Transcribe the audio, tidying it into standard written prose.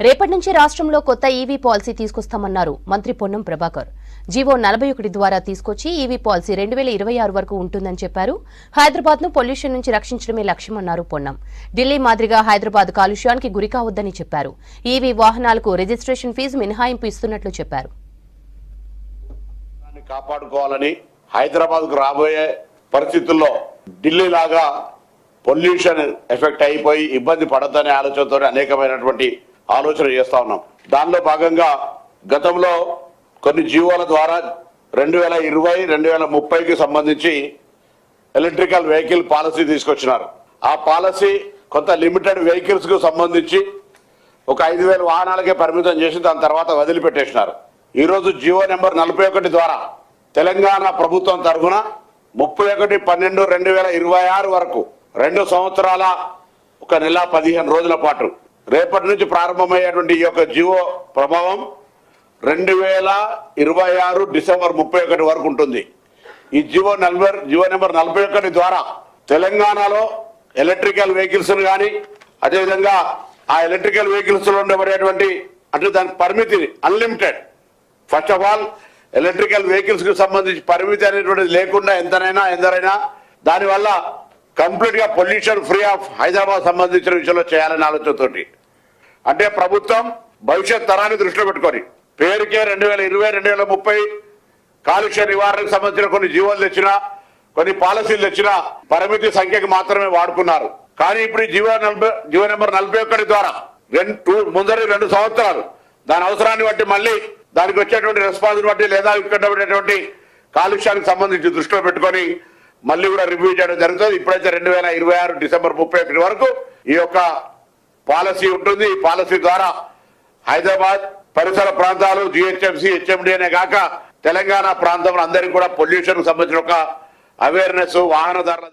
రేపటి నుంచి రాష్ట్రంలో కొత్త ఈవీ పాలసీ తీసుకొస్తామన్నారు మంత్రి పొన్నం ప్రభాకర్. జీవో 41 ద్వారా తీసుకొచ్చి ఈవీ పాలసీ 2026 వరకు ఉంటుందని చెప్పారు. హైదరాబాద్ ను పొల్యూషన్ నుంచి రక్షించడమే లక్ష్యమన్నారు పొన్నం. ఢిల్లీ మాదిరిగా హైదరాబాద్ కాలుష్యానికి గురి కావద్దని చెప్పారు. ఈవీ వాహనాలకు రిజిస్ట్రేషన్ ఫీజు మినహాయింపు ఇస్తున్నట్లు చెప్పారు. కాపాడుకోవాలని హైదరాబాద్ కు రాబోయే పరిస్థితుల్లో ఢిల్లీ లాగా పొల్యూషన్ ఎఫెక్ట్ అయిపోయి ఇబ్బంది పడద్దనే ఆలోచనతో అనేకమైనటువంటి ఆలోచన చేస్తా ఉన్నాం. దానిలో భాగంగా గతంలో కొన్ని జీవోల ద్వారా 2020, 2030కి సంబంధించి ఎలక్ట్రికల్ వెహికల్ పాలసీ తీసుకొచ్చినారు. ఆ పాలసీ కొంత లిమిటెడ్ వెహికల్స్ కు సంబంధించి ఒక 5,000 వాహనాలకే పరిమితం చేసి దాని తర్వాత వదిలిపెట్టేసినారు. ఈరోజు జీవో నెంబర్ 41 ద్వారా తెలంగాణ ప్రభుత్వం తరఫున 31/12/2026 వరకు 2 సంవత్సరాల 1 నెల 15 రోజుల పాటు రేపటి నుంచి ప్రారంభమయ్యేటువంటి ఈ యొక్క జీవో ప్రభావం 2026 డిసెంబర్ 31 వరకు ఉంటుంది. ఈ జీవో నెంబర్ 41 ద్వారా తెలంగాణలో ఎలక్ట్రికల్ వెహికల్స్ కానీ అదేవిధంగా ఆ ఎలక్ట్రికల్ వెహికల్స్ లో ఉండబడేటువంటి అంటే దాని పరిమితి unlimited. First of all electrical vehicles కు సంబంధించి పరిమితి అనేటువంటిది లేకుండా ఎందరైనా దానివల్ల కంప్లీట్ గా పొల్యూషన్ ఫ్రీ ఆఫ్ హైదరాబాద్ సంబంధించిన విషయంలో చేయాలనే ఆలోచనతోటి అంటే ప్రభుత్వం భవిష్యత్ తరాన్ని దృష్టిలో పెట్టుకొని పేరుకే 2020, 2030 కాలుష్య నివారణకు సంబంధించిన కొన్ని జీవోలు తెచ్చినా కొన్ని పాలసీలు తెచ్చినా పరిమితి సంఖ్యకు మాత్రమే వాడుకున్నారు. కానీ ఇప్పుడు జీవో నెంబర్ 41 ద్వారా ముందరి 2 సంవత్సరాలు దాని అవసరాన్ని బట్టి మళ్ళీ దానికి వచ్చేటువంటి రెస్పాన్స్ బట్టి లేదా ఇక్కడ ఉండేటువంటి కాలుష్యానికి సంబంధించి దృష్టిలో పెట్టుకొని మళ్ళీ కూడా రివ్యూ చేయడం జరుగుతుంది. ఇప్పుడైతే 2026 డిసెంబర్ 31 వరకు ఈ యొక్క పాలసీ ఉంటుంది. ఈ పాలసీ ద్వారా హైదరాబాద్ పరిసర ప్రాంతాలు జిహెచ్ఎంసీ, హెచ్ఎండి అనే కాక తెలంగాణ ప్రాంతంలో అందరికీ కూడా పొల్యూషన్ సంబంధించిన ఒక అవేర్నెస్ వాహనదారుల